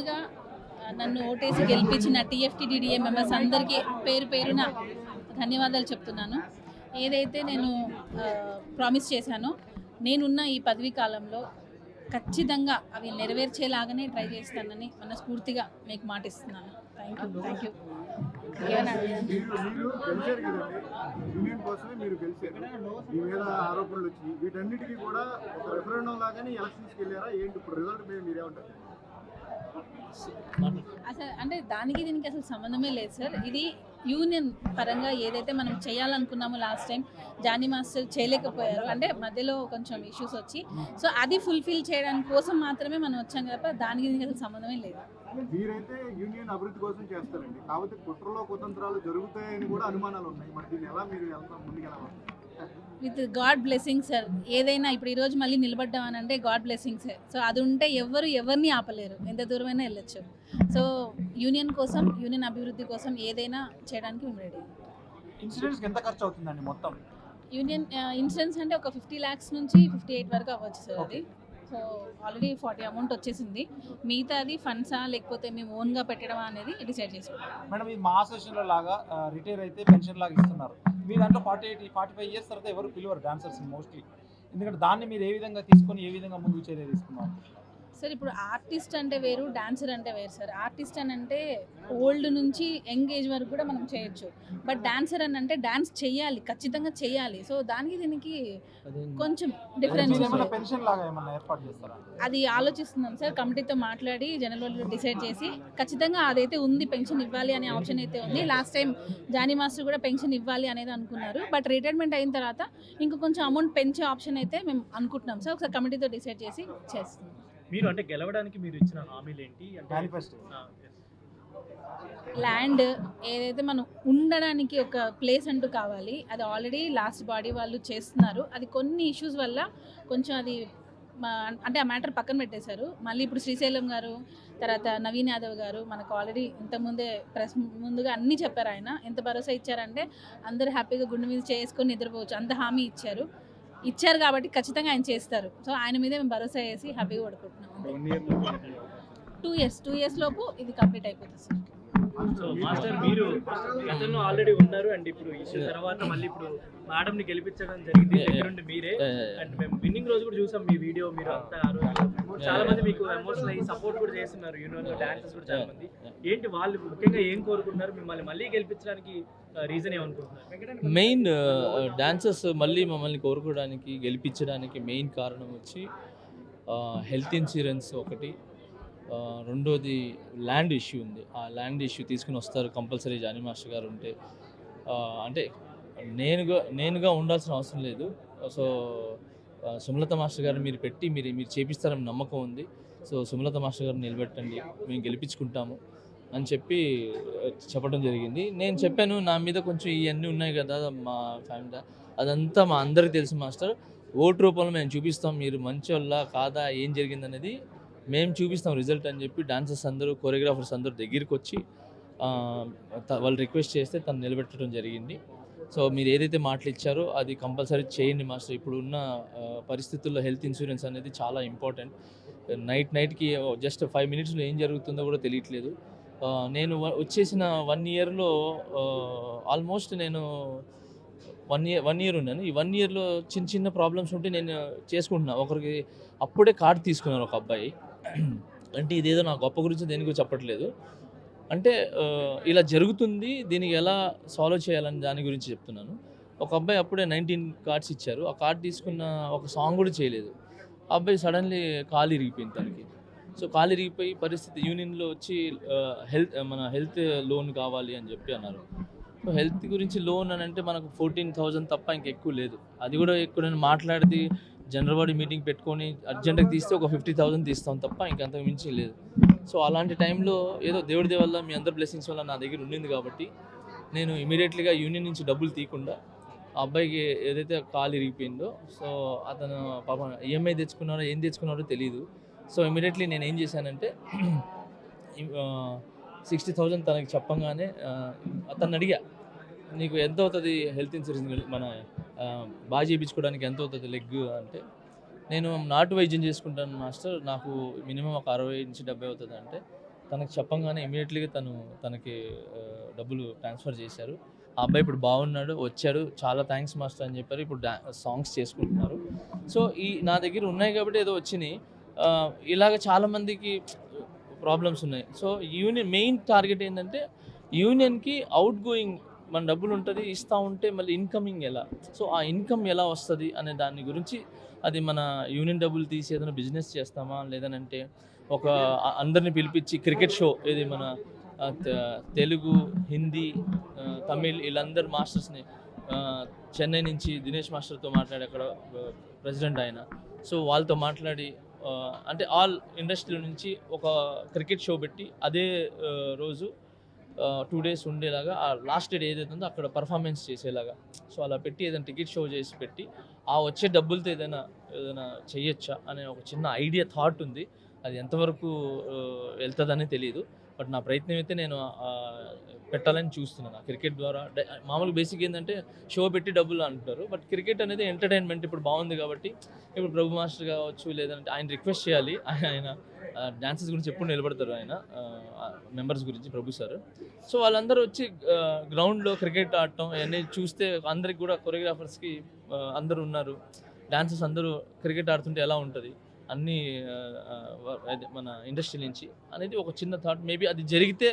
ముందుగా నన్ను ఓటేసి గెలిపించిన టీఎఫ్టీడీడీఏ మెంబర్స్ అందరికీ పేరు పేరున ధన్యవాదాలు చెప్తున్నాను. ఏదైతే నేను ప్రామిస్ చేశానో నేనున్న ఈ పదవీ కాలంలో ఖచ్చితంగా అవి నెరవేర్చేలాగానే ట్రై చేస్తానని మనస్ఫూర్తిగా మీకు మాటిస్తున్నాను. Thank you. యూనియన్ కోసమే మీరు గెలిచారు. మీ మీద ఆరోపణలు వచ్చినాయి. వీటన్నిటికీ కూడా ఒక రెఫరెండం లాగానే ఎలక్షన్స్కి వెళ్ళారా ఏంటి? ఇప్పుడు రిజల్ట్ మీద మీరేమంటారు? అసలు అంటే దానికి దీనికి అసలు సంబంధమే లేదు సార్. ఇది యూనియన్ పరంగా ఏదైతే మనం చేయాలనుకున్నామో లాస్ట్ టైం జానీ మాస్టర్ చేయలేకపోయారు, అంటే మధ్యలో కొంచెం ఇష్యూస్ వచ్చి, సో అది ఫుల్ఫిల్ చేయడానికి కోసం మాత్రమే మనం వచ్చాం కదా, దానికి దీనికి అసలు సంబంధమే లేదు. మీరైతే యూనియన్ అభివృద్ధి కోసం చేస్తారండి, కాబట్టి కుట్రలో కుతంత్రాలు జరుగుతాయని కూడా అనుమానాలు ఉన్నాయి. మరి దీన్ని ఎలా మీరు ముందుకెళ్ళాలి? With God blessing sir. ఏదైనా ఇప్పుడు ఈరోజు మళ్ళీ నిలబడ్డాం అని అంటే గాడ్ బ్లెస్సింగ్ సార్. సో అది ఉంటే ఎవరిని ఆపలేరు, ఎంత దూరమైనా వెళ్ళొచ్చు. సో యూనియన్ కోసం, యూనియన్ అభివృద్ధి కోసం ఏదైనా చేయడానికి మేము రెడీ. ఇన్సూరెన్స్కి ఎంత ఖర్చు అవుతుందండి మొత్తం? యూనియన్ ఇన్సూరెన్స్ అంటే ఒక 50 lakhs నుంచి 58 వరకు అవ్వచ్చు సార్ అది. సో ఆల్రెడీ 40 అమౌంట్ వచ్చేసింది. మిగతా అది ఫండ్సా లేకపోతే మేము ఓన్గా పెట్టడం అనేది డిసైడ్ చేసుకుంటాం. మేడం, ఈ మా అసోసియేషన్లో లాగా రిటైర్ అయితే పెన్షన్ లాగా ఇస్తున్నారు. మీ దాంట్లో 45 years తర్వాత ఎవరు పిలువరు డాన్సర్స్ మోస్ట్లీ, ఎందుకంటే దాన్ని మీరు ఏ విధంగా తీసుకొని ఏ విధంగా ముందుకు చర్య తీసుకున్నారు? సార్ ఇప్పుడు ఆర్టిస్ట్ అంటే వేరు, డాన్సర్ అంటే వేరు సార్. ఆర్టిస్ట్ అని అంటే ఓల్డ్ నుంచి యంగ్ ఏజ్ వరకు కూడా మనం చేయొచ్చు. బట్ డాన్సర్ అని అంటే డాన్స్ చేయాలి, ఖచ్చితంగా చేయాలి. సో దానికి దీనికి కొంచెం డిఫరెన్స్. పెన్షన్ లాగా ఏమన్నా ఏర్పాటు చేస్తారా? అది ఆలోచిస్తున్నాం సార్, కమిటీతో మాట్లాడి జనరల్ డిసైడ్ చేసి ఖచ్చితంగా అదైతే ఉంది, పెన్షన్ ఇవ్వాలి అనే ఆప్షన్ అయితే ఉంది. లాస్ట్ టైం జానీ మాస్టర్ కూడా పెన్షన్ ఇవ్వాలి అనేది అనుకున్నారు. బట్ రిటైర్మెంట్ అయిన తర్వాత ఇంకా కొంచెం అమౌంట్ పెంచే ఆప్షన్ అయితే మేము అనుకుంటున్నాం సార్. ఒకసారి కమిటీతో డిసైడ్ చేసి చేస్తున్నాం. మీరు అంటే గెలవడానికి మీరు ఇచ్చిన హామీలు ఏంటి? మేనిఫెస్టో ల్యాండ్ ఏదైతే మనం ఉండడానికి ఒక ప్లేస్ అంటూ కావాలి, అది ఆల్రెడీ లాస్ట్ బాడీ వాళ్ళు చేస్తున్నారు. అది కొన్ని ఇష్యూస్ వల్ల కొంచెం అది అంటే ఆ మ్యాటర్ పక్కన పెట్టేశారు. మళ్ళీ ఇప్పుడు శ్రీశైలం గారు, తర్వాత నవీన్ యాదవ్ గారు మనకు ఆల్రెడీ ఇంతకుముందే ప్రెస్ ముందుగా అన్నీ చెప్పారు. ఆయన ఎంత భరోసా ఇచ్చారంటే అందరూ హ్యాపీగా గుండె మీద చేసుకొని నిద్రపోవచ్చు, అంత హామీ ఇచ్చారు కాబట్టి ఖచ్చితంగా ఆయన చేస్తారు. సో ఆయన మీదే మేము భరోసా వేసి హ్యాపీగా పడుకుంటున్నాం. 2 years లోపు ఇది కంప్లీట్ అయిపోతుంది సార్. సో మాస్టర్, మీరు గతంలో ఆల్రెడీ ఉన్నారు అండ్ ఇప్పుడు ఇష్యూ తర్వాత మళ్ళీ ఇప్పుడు మేడంని గెలిపించడం జరిగింది దగ్గరుండి మీరే. అండ్ మేము విన్నింగ్ రోజు కూడా చూసాం మీ వీడియో. మీరు అంతా ఆ రోజు చాలా మంది మీకు ఎమోషనల్ అయ్యి సపోర్ట్ కూడా చేస్తున్నారు, యూనియన్లో డాన్సర్స్ కూడా చాలా మంది. ఏంటి వాళ్ళు ముఖ్యంగా ఏం కోరుకుంటున్నారు? మిమ్మల్ని మళ్ళీ గెలిపించడానికి రీజన్ ఏమనుకుంటున్నారు? మెయిన్ డాన్సర్స్ మళ్ళీ మమ్మల్ని కోరుకోవడానికి, గెలిపించడానికి మెయిన్ కారణం వచ్చి హెల్త్ ఇన్సూరెన్స్ ఒకటి, రెండోది ల్యాండ్ ఇష్యూ ఉంది. ఆ ల్యాండ్ ఇష్యూ తీసుకుని వస్తారు కంపల్సరీ జానీ మాస్టర్ గారు ఉంటే. అంటే నేనుగా ఉండాల్సిన అవసరం లేదు. సో సుమలత మాస్టర్ గారు మీరు పెట్టి మీరు చేపిస్తారని నమ్మకం ఉంది. సో సుమలత మాస్టర్ గారు నిలబెట్టండి, మేము గెలిపించుకుంటాము అని చెప్పడం జరిగింది. నేను చెప్పాను, నా మీద కొంచెం ఇవన్నీ ఉన్నాయి కదా మా ఫ్యామిలీ, అదంతా మా అందరికీ తెలుసు మాస్టర్. ఓటు రూపంలో మేము చూపిస్తాం, మీరు మంచి వాళ్ళ కాదా ఏం జరిగిందనేది మేము చూపిస్తాం రిజల్ట్ అని చెప్పి డాన్సర్స్ అందరూ, కొరియోగ్రాఫర్స్ అందరూ దగ్గరికి వచ్చి వాళ్ళు రిక్వెస్ట్ చేస్తే తను నిలబెట్టడం జరిగింది. సో మీరు ఏదైతే మాటలు ఇచ్చారో అది కంపల్సరీ చేయండి మాస్టర్. ఇప్పుడు ఉన్న పరిస్థితుల్లో హెల్త్ ఇన్సూరెన్స్ అనేది చాలా ఇంపార్టెంట్. నైట్కి జస్ట్ 5 minutesలో ఏం జరుగుతుందో కూడా తెలియట్లేదు. నేను వచ్చేసిన 1 yearలో ఆల్మోస్ట్ నేను 1 year ఉన్నాను. ఈ 1 yearలో చిన్న ప్రాబ్లమ్స్ ఉంటే నేను చేసుకుంటున్నా. ఒకరికి అప్పుడే కార్డు తీసుకున్నాను ఒక అబ్బాయి. అంటే ఇదేదో నా గొప్ప గురించి దేని గురించి చెప్పట్లేదు, అంటే ఇలా జరుగుతుంది, దీనికి ఎలా సాల్వ్ చేయాలని దాని గురించి చెప్తున్నాను. ఒక అబ్బాయి అప్పుడే 19 cards ఇచ్చారు. ఆ కార్డు తీసుకున్న ఒక సాంగ్ కూడా చేయలేదు. ఆ అబ్బాయి సడన్లీ కాలు ఇరిగిపోయింది తనకి. సో కాలు ఇరిగిపోయి పరిస్థితి యూనియన్లో వచ్చి మన హెల్త్ లోన్ కావాలి అని చెప్పి అన్నారు. సో హెల్త్ గురించి లోన్ అని అంటే మనకు 14,000 తప్ప ఇంకెక్కువ లేదు. అది కూడా ఎక్కువ నేను మాట్లాడితే జనరల్ బాడీ మీటింగ్ పెట్టుకొని అర్జెంట్గా తీస్తే ఒక 50,000 తీస్తాం తప్ప ఇంకంతకు మించి లేదు. సో అలాంటి టైంలో ఏదో దేవుడి వల్ల మీ అందరి బ్లెస్సింగ్స్ వల్ల నా దగ్గర ఉండింది కాబట్టి నేను ఇమీడియట్లీగా యూనియన్ నుంచి డబ్బులు తీయకుండా ఆ అబ్బాయికి ఏదైతే కాలు ఇరిగిపోయిందో, సో అతను పాపం ఈఎంఐ తెచ్చుకున్నారో ఏం తెచ్చుకున్నారో తెలియదు. సో ఇమీడియట్లీ నేను ఏం చేశానంటే 60,000 తనకి చెప్పంగానే అతన్ని అడిగా, నీకు ఎంత అవుతుంది హెల్త్ ఇన్సూరెన్స్ మన బాగా చేయించుకోవడానికి ఎంత అవుతుంది లెగ్ అంటే, నేను నాటు వైద్యం చేసుకుంటాను మాస్టర్, నాకు మినిమం ఒక 60 నుంచి 70 అవుతుంది అంటే, తనకు చెప్పంగానే ఇమీడియట్లీగా తనకి డబ్బులు ట్రాన్స్ఫర్ చేశారు. ఆ అబ్బాయి ఇప్పుడు బాగున్నాడు, వచ్చాడు, చాలా థ్యాంక్స్ మాస్టర్ అని చెప్పారు. ఇప్పుడు సాంగ్స్ చేసుకుంటున్నారు. సో నా దగ్గర ఉన్నాయి కాబట్టి ఏదో వచ్చినాయి. ఇలాగ చాలామందికి ప్రాబ్లమ్స్ ఉన్నాయి. సో యూనియన్ మెయిన్ టార్గెట్ ఏంటంటే యూనియన్కి అవుట్ గోయింగ్ మన డబ్బులు ఉంటుంది, ఇస్తూ ఉంటే మళ్ళీ ఇన్కమింగ్ ఎలా, సో ఆ ఇన్కమ్ ఎలా వస్తుంది అనే దాని గురించి, అది మన యూనియన్ డబ్బులు తీసి ఏదైనా బిజినెస్ చేస్తామా, లేదనంటే ఒక అందరిని పిలిపించి క్రికెట్ షో, ఇది మన తెలుగు, హిందీ, తమిళ్ వీళ్ళందరు మాస్టర్స్ని చెన్నై నుంచి దినేష్ మాస్టర్తో మాట్లాడి, అక్కడ ప్రెసిడెంట్ ఆయన, సో వాళ్ళతో మాట్లాడి అంటే ఆల్ ఇండస్ట్రీ నుంచి ఒక క్రికెట్ షో పెట్టి అదే రోజు 2 days ఉండేలాగా, ఆ లాస్ట్ డే ఏదైతే ఉందో అక్కడ పర్ఫార్మెన్స్ చేసేలాగా, సో అలా పెట్టి ఏదైనా టికెట్ షో చేసి పెట్టి ఆ వచ్చే డబ్బులతో ఏదైనా చేయొచ్చా అనే ఒక చిన్న ఐడియా, థాట్ ఉంది. అది ఎంతవరకు వెళ్తుందని తెలియదు. బట్ నా ప్రయత్నం అయితే నేను పెట్టాలని చూస్తున్నాను. క్రికెట్ ద్వారా మామూలుగా బేసిక్ ఏంటంటే షో పెట్టి డబ్బులు అంటారు, బట్ క్రికెట్ అనేది ఎంటర్టైన్మెంట్ ఇప్పుడు బాగుంది కాబట్టి, ఇప్పుడు ప్రభు మాస్టర్ కావచ్చు, లేదంటే ఆయన రిక్వెస్ట్ చేయాలి. ఆయన డాన్సెస్ గురించి ఎప్పుడు నిలబడతారు, ఆయన మెంబర్స్ గురించి ప్రభు సార్. సో వాళ్ళందరూ వచ్చి గ్రౌండ్లో క్రికెట్ ఆడటం అవన్నీ చూస్తే అందరికి కూడా, కొరియోగ్రాఫర్స్కి అందరూ ఉన్నారు, డాన్సర్స్ అందరూ క్రికెట్ ఆడుతుంటే ఎలా ఉంటుంది అన్నీ మన ఇండస్ట్రీ నుంచి అనేది ఒక చిన్న థాట్. మేబీ అది జరిగితే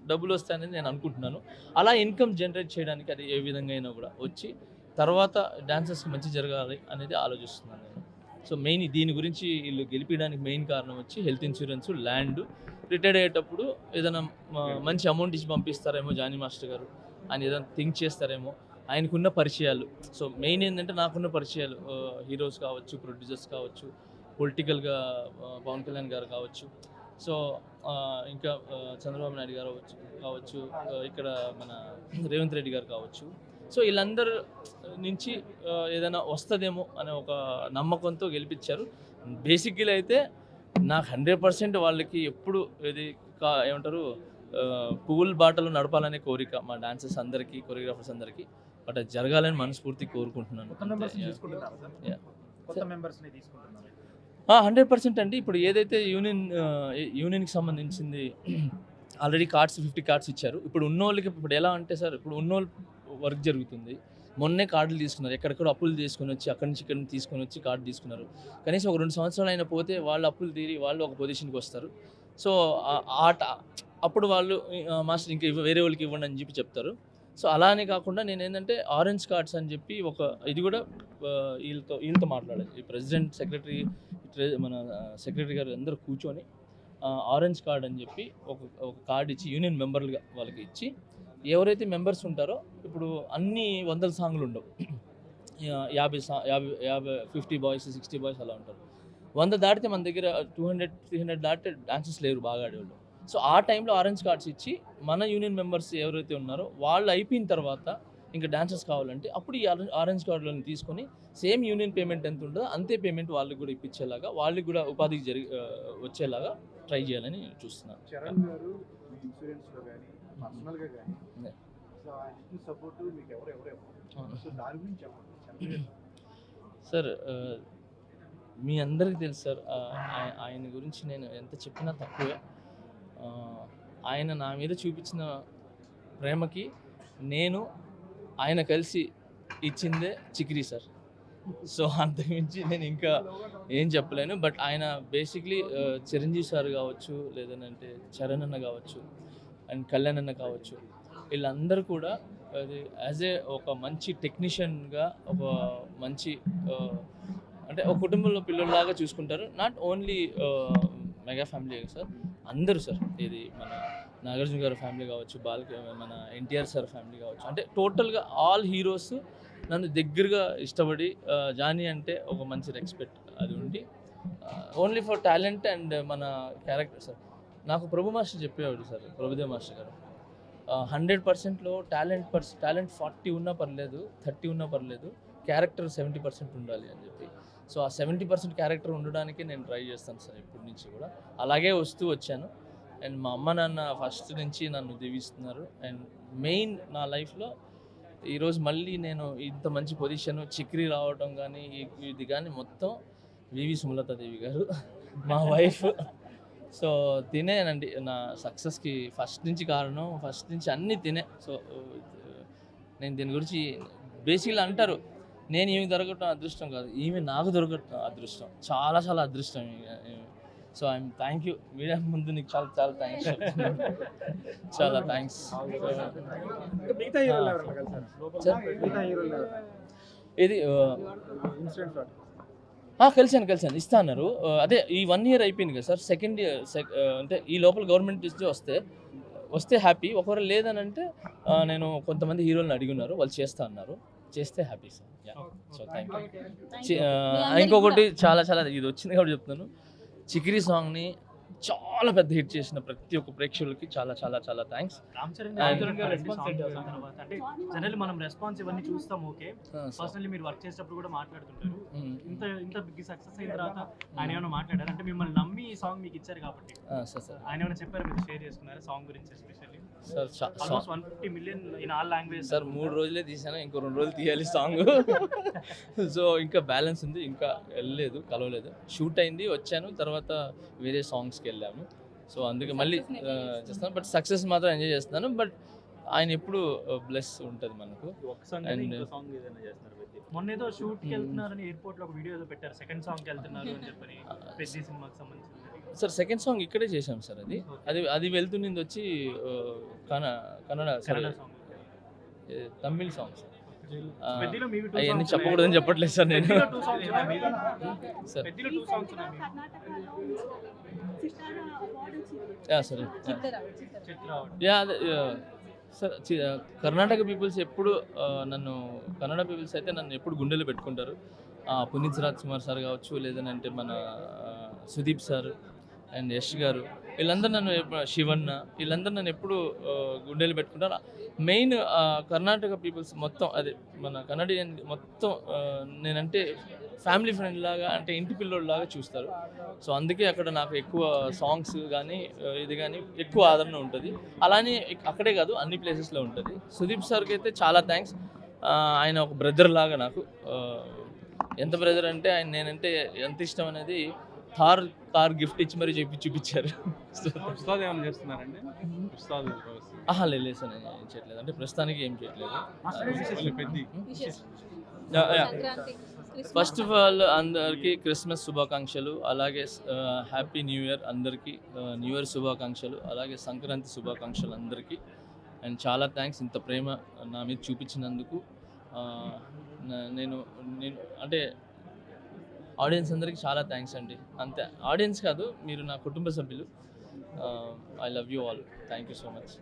డబ్బులు వస్తాయనేది నేను అనుకుంటున్నాను. అలా ఇన్కమ్ జనరేట్ చేయడానికి అది ఏ విధంగా అయినా కూడా వచ్చి తర్వాత డాన్సర్స్కి మంచి జరగాలి అనేది ఆలోచిస్తున్నాను నేను. సో మెయిన్ దీని గురించి వీళ్ళు గెలిపించడానికి మెయిన్ కారణం వచ్చి హెల్త్ ఇన్సూరెన్స్, ల్యాండ్. రిటైర్డ్ అయ్యేటప్పుడు ఏదైనా మంచి అమౌంట్ ఇచ్చి పంపిస్తారేమో జానీ మాస్టర్ గారు, ఆయన ఏదైనా థింక్ చేస్తారేమో, ఆయనకున్న పరిచయాలు. సో మెయిన్ ఏంటంటే నాకున్న పరిచయాలు, హీరోస్ కావచ్చు, ప్రొడ్యూసర్స్ కావచ్చు, పొలిటికల్గా పవన్ కళ్యాణ్ గారు కావచ్చు, సో ఇంకా చంద్రబాబు నాయుడు గారు కావచ్చు, ఇక్కడ మన రేవంత్ రెడ్డి గారు కావచ్చు. సో వీళ్ళందరూ నుంచి ఏదైనా వస్తుందేమో అనే ఒక నమ్మకంతో గెలిపించారు. బేసిక్గా అయితే నాకు 100% వాళ్ళకి ఎప్పుడు ఇది ఏమంటారు, పువ్వుల బాటలు నడపాలనే కోరిక మా డాన్సర్స్ అందరికీ, కొరియోగ్రాఫర్స్ అందరికీ. బట్ అది జరగాలని మనస్ఫూర్తి కోరుకుంటున్నాను. 100% అండి. ఇప్పుడు ఏదైతే యూనియన్కి సంబంధించింది ఆల్రెడీ కార్డ్స్ 50 కార్డ్స్ ఇచ్చారు. ఇప్పుడు ఉన్నోళ్ళకి ఇప్పుడు ఎలా అంటే సార్, ఇప్పుడు ఉన్నోళ్ళు వర్క్ జరుగుతుంది. మొన్నే కార్డులు తీసుకున్నారు, ఎక్కడెక్కడ అప్పులు తీసుకొని వచ్చి అక్కడి నుంచి ఇక్కడ తీసుకొని వచ్చి కార్డు తీసుకున్నారు. కనీసం ఒక 2 సంవత్సరాలు అయినా పోతే వాళ్ళు అప్పులు తీరి వాళ్ళు ఒక పొజిషన్కి వస్తారు. సో అప్పుడు వాళ్ళు మాస్టర్ ఇంకా వేరే వాళ్ళకి ఇవ్వండి అని చెప్పి చెప్తారు. సో అలానే కాకుండా నేను ఏంటంటే ఆరెంజ్ కార్డ్స్ అని చెప్పి ఒక ఇది కూడా వీళ్ళతో మాట్లాడాలి. ఈ ప్రెసిడెంట్, సెక్రటరీ, మన సెక్రటరీ గారు అందరూ కూర్చొని ఆరెంజ్ కార్డ్ అని చెప్పి ఒక కార్డు ఇచ్చి యూనియన్ మెంబర్లుగా వాళ్ళకి ఇచ్చి, ఎవరైతే మెంబర్స్ ఉంటారో, ఇప్పుడు అన్ని 100 సాంగ్లు ఉండవు, 50 బాయ్స్ 60 బాయ్స్ అలా ఉంటారు. 100 దాటితే మన దగ్గర 200-300 దాటితే డాన్సెస్ లేరు బాగా ఆడేవాళ్ళు. సో ఆ టైంలో ఆరెంజ్ కార్డ్స్ ఇచ్చి మన యూనియన్ మెంబర్స్ ఎవరైతే ఉన్నారో వాళ్ళు అయిపోయిన తర్వాత ఇంకా డాన్సర్స్ కావాలంటే అప్పుడు ఈ ఆరెంజ్ కార్డులను తీసుకొని సేమ్ యూనియన్ పేమెంట్ ఎంత ఉంటుందో అంతే పేమెంట్ వాళ్ళకి కూడా ఇప్పించేలాగా, వాళ్ళకి కూడా ఉపాధికి వచ్చేలాగా ట్రై చేయాలని చూస్తున్నాను. చరణ్ గారు ఇన్సూరెన్స్లో కానీ పర్సనల్గా కానీ సో ఆయన సపోర్ట్ మీకు ఎవరు సో దాని గురించి చెప్పండి సార్. మీ అందరికీ తెలుసు సార్, ఆయన గురించి నేను ఎంత చెప్పినా తక్కువే. ఆయన నా మీద చూపించిన ప్రేమకి నేను ఆయన కలిసి ఇచ్చిందే చిక్రీ సార్. సో అంతకుమించి నేను ఇంకా ఏం చెప్పలేను. బట్ ఆయన బేసిక్లీ చిరంజీవి సార్ కావచ్చు, లేదంటే చరణ్ అన్న కావచ్చు, అండ్ కళ్యాణ్ అన్న కావచ్చు, వీళ్ళందరూ కూడా అది యాజ్ ఒక మంచి టెక్నీషియన్గా, ఒక మంచి అంటే ఒక కుటుంబంలో పిల్లల్లాగా చూసుకుంటారు. Not only mega family sir, అందరూ సార్. ఇది మన నాగార్జున గారి ఫ్యామిలీ కావచ్చు, మన ఎన్టీఆర్ సార్ ఫ్యామిలీ కావచ్చు, అంటే టోటల్గా ఆల్ హీరోస్ నన్ను దగ్గరగా ఇష్టపడి, జానీ అంటే ఒక మంచి రెస్పెక్ట్ అది ఉండి, ఓన్లీ ఫర్ టాలెంట్ అండ్ మన క్యారెక్టర్ సార్. నాకు ప్రభు మాస్టర్ చెప్పేవాడు సార్, ప్రభుదేవ్ మాస్టర్ గారు, 100%లో టాలెంట్ 40 ఉన్నా పర్లేదు, 30 ఉన్నా పర్లేదు, క్యారెక్టర్ 70% ఉండాలి అని చెప్పి. సో ఆ 70% క్యారెక్టర్ ఉండడానికి నేను ట్రై చేస్తాను సార్ ఇప్పటి నుంచి కూడా. అలాగే వస్తూ వచ్చాను. అండ్ మా అమ్మ నాన్న ఫస్ట్ నుంచి నన్ను దీవిస్తున్నారు. అండ్ మెయిన్ నా లైఫ్లో ఈరోజు మళ్ళీ నేను ఇంత మంచి పొజిషన్, చిక్రీ రావడం కానీ ఇది కానీ మొత్తం వివి సుమలతాదేవి గారు, మా వైఫ్, సో తినేనండి నా సక్సెస్కి ఫస్ట్ నుంచి కారణం, ఫస్ట్ నుంచి అన్నీ తినే. సో నేను దీని గురించి బేసిక్గా అంటారు, నేను ఈమె దొరకటం అదృష్టం కాదు, ఈమె నాకు దొరకటం అదృష్టం, చాలా చాలా అదృష్టం. So I'm thank you media ముందు నీకు చాలా చాలా థ్యాంక్స్. చాలా థ్యాంక్స్. మిగతా హీరోలు ఎవరైనా కలిసారా? మిగతా హీరోలు ఎవరైనా? ఇది ఇన్సిడెంట్స్ కలిసాను ఇస్తా అన్నారు. అదే ఈ 1 year అయిపోయింది కదా సార్, సెకండ్ ఇయర్ అంటే ఈ లోపల గవర్నమెంట్ ఇస్తే వస్తే హ్యాపీ, ఒకవేళ లేదని అంటే నేను కొంతమంది హీరోలను అడిగినారు, వాళ్ళు చేస్తా అన్నారు, చేస్తే happy sir. So thank you. ఇంకొకటి చాలా చాలా ఇది వచ్చింది కాబట్టి చెప్తున్నాను, చికిరి సాంగ్ని చాలా పెద్ద హిట్ చేసిన ప్రతి ఒక్క ప్రేక్షకులకి చాలా చాలా చాలా థ్యాంక్స్. రామ్ చరణ్ గారి రెస్పాన్స్ ఏంటి అసలు తర్వాత? అంటే జనరల్లీ మనం రెస్పాన్స్ ఇవన్నీ చూస్తాం, ఓకే, పర్సనల్లీ మీరు వర్క్ చేసేటప్పుడు కూడా మాట్లాడుతుంటారు. ఇంత ఇంత బిగ్ సక్సెస్ అయిన తర్వాత ఆయన ఏమైనా మాట్లాడారు అంటే మిమ్మల్ని నమ్మి ఈ సాంగ్ మీకు ఇచ్చారు కాబట్టి సార్ ఆయన ఏమైనా చెప్పారు, మీరు షేర్ చేసుకున్నారు సాంగ్ గురించి especially? Sir almost 150 million in all language sir 3 రోజులే తీసాను, ఇంకో 2 రోజులు తీయాలి సాంగ్. సో ఇంకా బ్యాలెన్స్ ఉంది, ఇంకా వెళ్ళలేదు, కలవలేదు. షూట్ అయింది, వచ్చాను, తర్వాత వేరే సాంగ్స్కి వెళ్ళాము. సో అందుకే మళ్ళీ చేస్తాను, బట్ సక్సెస్ మాత్రం ఎంజాయ్ చేస్తున్నాను. బట్ ఆయన ఎప్పుడు బ్లెస్ ఉంటుంది మనకు. మొన్న ఏదో షూట్ కి వెళ్తున్నారని ఎయిర్పోర్ట్ లో ఒక వీడియో ఏదో పెట్టారు, సెకండ్ సాంగ్ కి వెళ్తున్నారు అని చెప్పని, పెద్ద సినిమాకి సంబంధించి. సార్ సెకండ్ సాంగ్ ఇక్కడే చేసాం సార్. అది వెళ్తున్నది వచ్చి Kannada song, Tamil song sir. పెద్దలో మీవి 2 అవన్నీ songs చెప్పకూడదని చెప్పట్లేదు సార్ నేను. పెద్దలో 2 songs ఉన్నాయి మీవి. సార్ పెద్దలో 2 songs ఉన్నాయి మీవి. సరే చిత్ర అదే సార్. కర్ణాటక పీపుల్స్ ఎప్పుడు కన్నడ పీపుల్స్ అయితే నన్ను ఎప్పుడు గుండెలో పెట్టుకుంటారు. పునీత్ రాజ్ కుమార్ సార్ కావచ్చు, లేదంటే మన సుదీప్ సార్ అండ్ యష్ గారు, వీళ్ళందరూ నన్ను శివన్న, వీళ్ళందరూ నన్ను ఎప్పుడు గుండెలు పెట్టుకుంటారు. మెయిన్ కర్ణాటక పీపుల్స్ మొత్తం, అదే మన కన్నడియన్ మొత్తం నేనంటే ఫ్యామిలీ ఫ్రెండ్ లాగా, అంటే ఇంటి పిల్లోడ్లాగా చూస్తారు. సో అందుకే అక్కడ నాకు ఎక్కువ సాంగ్స్ కానీ ఇది కానీ ఎక్కువ ఆదరణ ఉంటుంది. అలానే అక్కడే కాదు, అన్ని ప్లేసెస్లో ఉంటుంది. సుదీప్ సార్కి అయితే చాలా థ్యాంక్స్. ఆయన ఒక బ్రదర్ లాగా నాకు. ఎంత బ్రదర్ అంటే నేనంటే ఎంత ఇష్టం అనేది కార్ గిఫ్ట్ ఇచ్చి మరీ చూపించారు. ఉస్తాద్ ఏమైనా చేస్తున్నారండి? ఉస్తాద్ లేదు సార్, నేను ఏం చేయట్లేదు, అంటే ప్రస్తుతానికి ఏం చేయట్లేదు. ఫస్ట్ ఆఫ్ ఆల్ అందరికీ క్రిస్మస్ శుభాకాంక్షలు, అలాగే హ్యాపీ న్యూ ఇయర్ అందరికీ, న్యూ ఇయర్ శుభాకాంక్షలు, అలాగే సంక్రాంతి శుభాకాంక్షలు అందరికీ. అండ్ చాలా థ్యాంక్స్ ఇంత ప్రేమ నా మీద చూపించినందుకు. నేను అంటే ఆడియన్స్ అందరికీ చాలా థ్యాంక్స్ అండి. అంతే, ఆడియన్స్ కాదు, మీరు నా కుటుంబ సభ్యులు. I love you all. Thank you so much.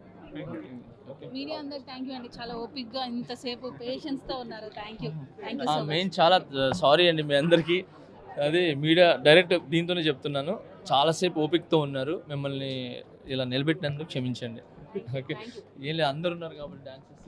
Media అందరికి థ్యాంక్ యూ అండి, చాలా ఓపిక్గా ఇంతసేపు పేషెన్స్తో ఉన్నారు. Thank you so much. Main చాలా సారీ అండి మీ అందరికీ. అదే మీడియా డైరెక్ట్ దీంతోనే చెప్తున్నాను, చాలాసేపు ఓపికతో ఉన్నారు, మిమ్మల్ని ఇలా నిలబెట్టినందుకు క్షమించండి. ఓకే, ఏం లేదు, అందరు ఉన్నారు కాబట్టి డాన్సెస్